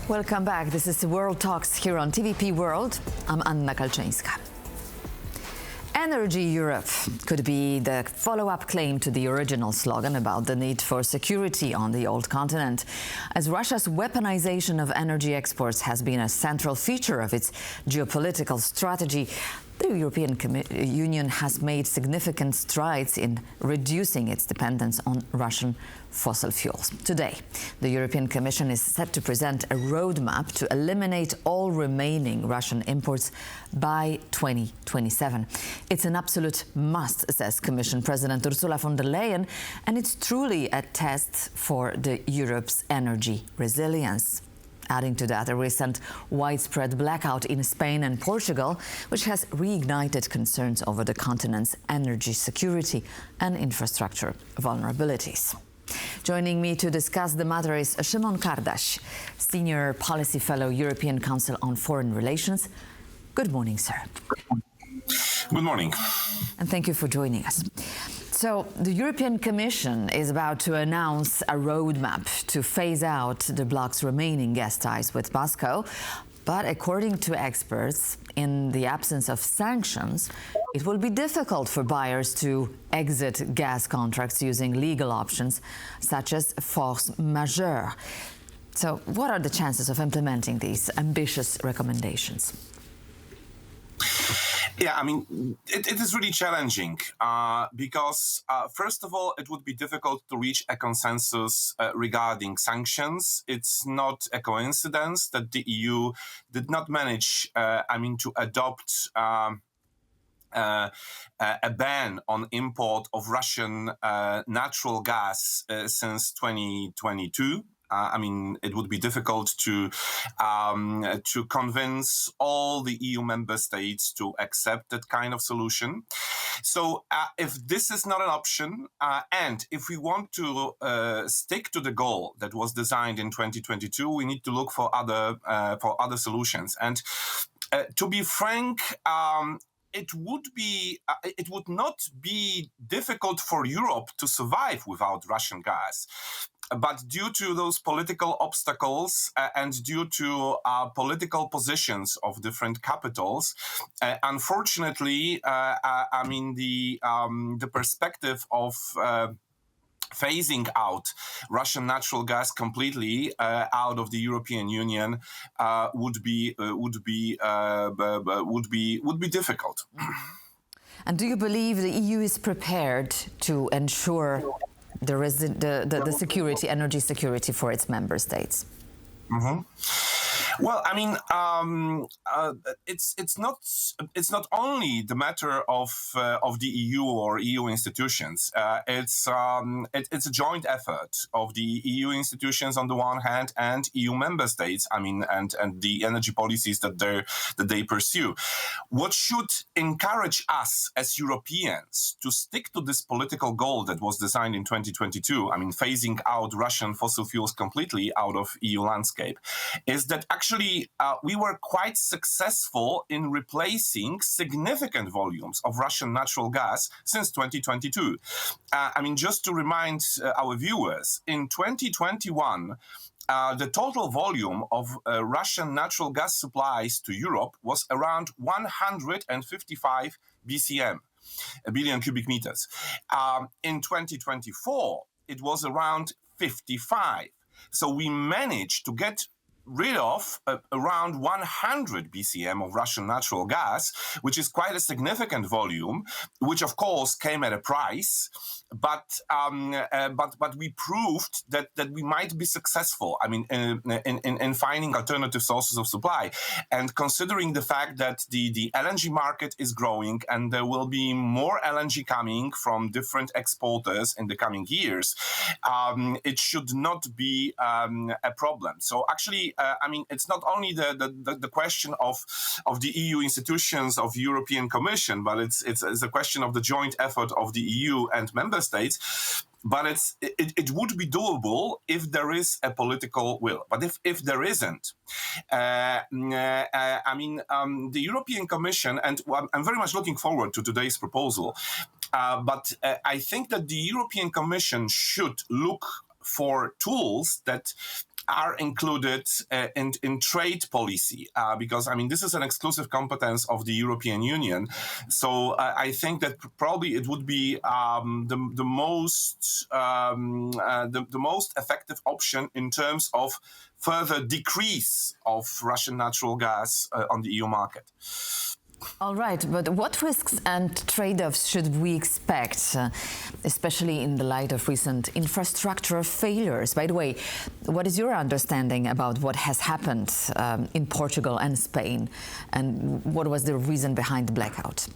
Welcome back. This is the World Talks here on TVP World. I'm Anna Kalczyńska. Energy Europe could be the follow-up claim to the original slogan about the need for security on the old continent. As Russia's weaponization of energy exports has been a central feature of its geopolitical strategy, the European Union has made significant strides in reducing its dependence on Russian fossil fuels. Today, the European Commission is set to present a roadmap to eliminate all remaining Russian imports by 2027. It's an absolute must, says Commission President Ursula von der Leyen, and it's truly a test for Europe's energy resilience. Adding to that, a recent widespread blackout in Spain and Portugal, which has reignited concerns over the continent's energy security and infrastructure vulnerabilities. Joining me to discuss the matter is Szymon Kardaś, Senior Policy Fellow, European Council on Foreign Relations. Good morning, sir. Good morning. And thank you for joining us. So, the European Commission is about to announce a roadmap to phase out the bloc's remaining gas ties with Moscow. But according to experts, in the absence of sanctions, it will be difficult for buyers to exit gas contracts using legal options such as force majeure. So, what are the chances of implementing these ambitious recommendations? Yeah, I mean, it is really challenging because, first of all, it would be difficult to reach a consensus regarding sanctions. It's not a coincidence that the EU did not manage, to adopt a ban on import of Russian natural gas since 2022. It would be difficult to convince all the EU member states to accept that kind of solution. So if this is not an option, and if we want to stick to the goal that was designed in 2022, we need to look for other solutions. And to be frank, it would not be difficult for Europe to survive without Russian gas. But due to those political obstacles and due to political positions of different capitals, unfortunately, the perspective of phasing out Russian natural gas completely out of the European Union would be difficult. And do you believe the EU is prepared to ensure the security, energy security for its member states? Mm-hmm. Well, it's not only the matter of the EU or EU institutions. It's a joint effort of the EU institutions on the one hand and EU member states. And the energy policies that they pursue. What should encourage us as Europeans to stick to this political goal that was designed in 2022, phasing out Russian fossil fuels completely out of EU landscape, is that actually we were quite successful in replacing significant volumes of Russian natural gas since 2022. Just to remind our viewers, in 2021, the total volume of Russian natural gas supplies to Europe was around 155 BCM, a billion cubic meters. In 2024, it was around 55. So we managed to get rid of around 100 BCM of Russian natural gas, which is quite a significant volume, which of course came at a price. But we proved that we might be successful. In finding alternative sources of supply, and considering the fact that the LNG market is growing and there will be more LNG coming from different exporters in the coming years, it should not be a problem. So actually, it's not only the question of the EU institutions, of European Commission, but it's a question of the joint effort of the EU and member states. But it would be doable if there is a political will. But if there isn't, the European Commission, and I'm very much looking forward to today's proposal, but I think that the European Commission should look for tools that are included in trade policy, because I mean this is an exclusive competence of the European Union. So I think that probably it would be the most effective option in terms of further decrease of Russian natural gas on the EU market. All right, but what risks and trade-offs should we expect, especially in the light of recent infrastructure failures? By the way, what is your understanding about what has happened in Portugal and Spain, and what was the reason behind the blackout?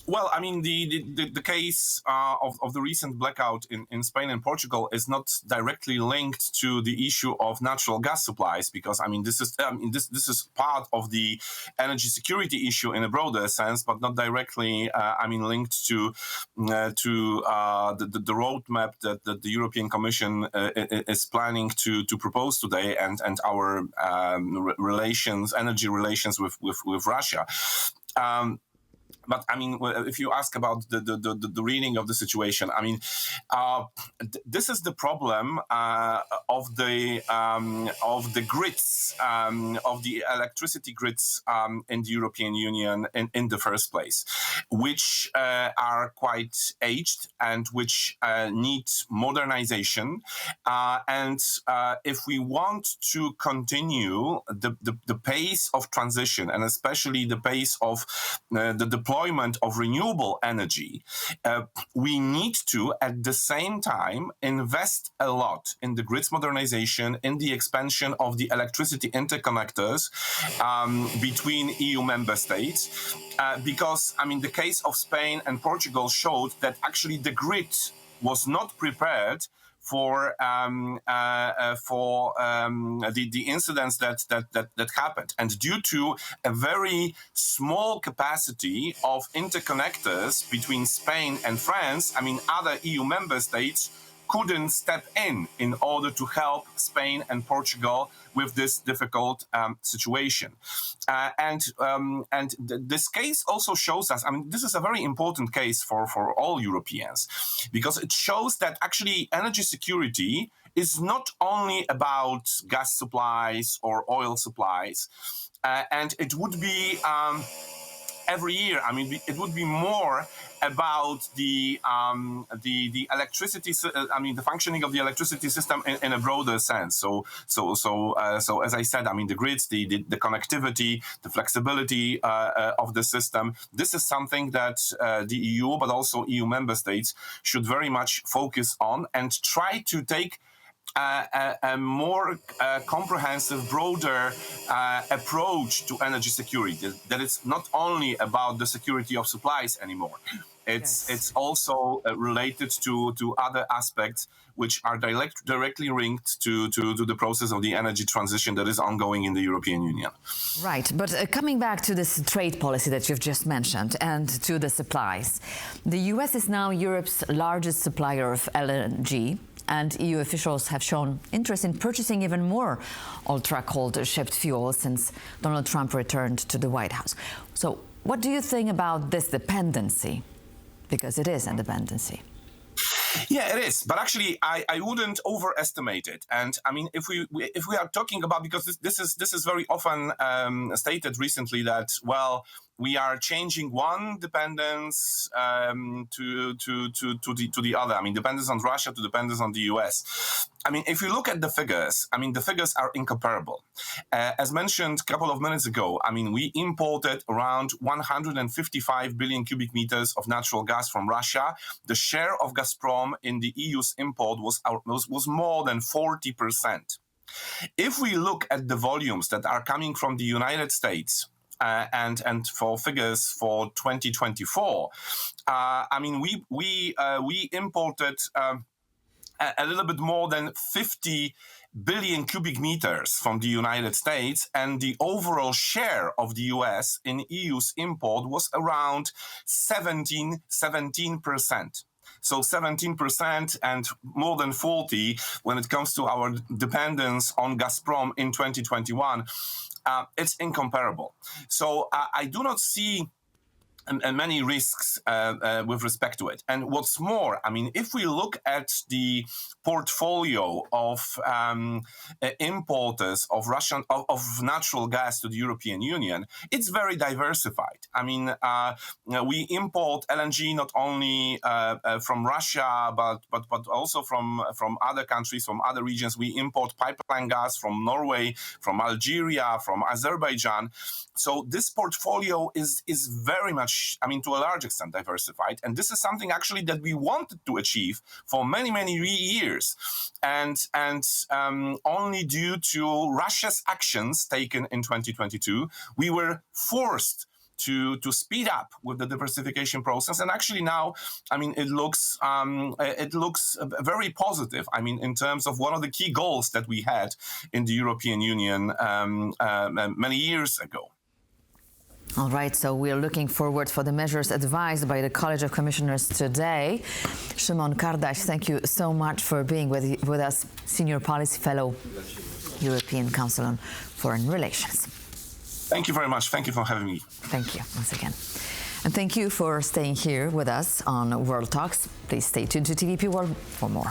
Well, I mean, the case of the recent blackout in Spain and Portugal is not directly linked to the issue of natural gas supplies, because I mean this is part of the energy security issue in a broader sense, but not directly linked to the roadmap that the European Commission is planning to propose today, and our energy relations with Russia. But I mean, if you ask about the reading of the situation, I mean, this is the problem of the grids, of the electricity grids in the European Union in the first place, which are quite aged and which need modernization. And if we want to continue the pace of transition, and especially the pace of the deployment of renewable energy, we need to, at the same time, invest a lot in the grids modernization, in the expansion of the electricity interconnectors between EU member states, because, I mean, the case of Spain and Portugal showed that actually the grid was not prepared for the incidents that happened, and due to a very small capacity of interconnectors between Spain and France, I mean, other EU member states couldn't step in order to help Spain and Portugal with this difficult situation. This case also shows us, I mean, this is a very important case for all Europeans, because it shows that actually energy security is not only about gas supplies or oil supplies, and it would be every year, I mean, it would be more about the electricity, the functioning of the electricity system in a broader sense. So as I said, I mean, the grids, the connectivity, the flexibility of the system. This is something that the EU, but also EU member states, should very much focus on and try to take a more comprehensive, broader approach to energy security. That it's not only about the security of supplies anymore. It's also related to other aspects which are directly linked to the process of the energy transition that is ongoing in the European Union. Right, but coming back to this trade policy that you've just mentioned and to the supplies, the US is now Europe's largest supplier of LNG, and EU officials have shown interest in purchasing even more ultra-cold shipped fuel since Donald Trump returned to the White House. So what do you think about this dependency? Because it is a dependency. Yeah, it is. But actually, I wouldn't overestimate it. And I mean, if we are talking about, because this is very often stated recently that, well, we are changing one dependence to the other. I mean, dependence on Russia to dependence on the US. I mean, if you look at the figures, I mean, the figures are incomparable. As mentioned a couple of minutes ago, I mean, we imported around 155 billion cubic meters of natural gas from Russia. The share of Gazprom in the EU's import was more than 40%. If we look at the volumes that are coming from the United States, and for figures for 2024, I mean, we imported a little bit more than 50 billion cubic meters from the United States, and the overall share of the US in EU's import was around 17%. So 17% and more than 40% when it comes to our dependence on Gazprom in 2021. It's incomparable. So I do not see and many risks with respect to it. And what's more, I mean, if we look at the portfolio of importers of of natural gas to the European Union, it's very diversified. I mean, we import LNG not only from Russia, but also from other countries, from other regions. We import pipeline gas from Norway, from Algeria, from Azerbaijan. So this portfolio is very much, I mean, to a large extent diversified. And this is something actually that we wanted to achieve for many, many years. And only due to Russia's actions taken in 2022, we were forced to speed up with the diversification process. And actually now, I mean, it looks very positive. I mean, in terms of one of the key goals that we had in the European Union many years ago. All right, so we are looking forward for the measures advised by the College of Commissioners today. Szymon Kardaś, thank you so much for being with us, Senior Policy Fellow, European Council on Foreign Relations. Thank you very much. Thank you for having me. Thank you once again. And thank you for staying here with us on World Talks. Please stay tuned to TVP World for more.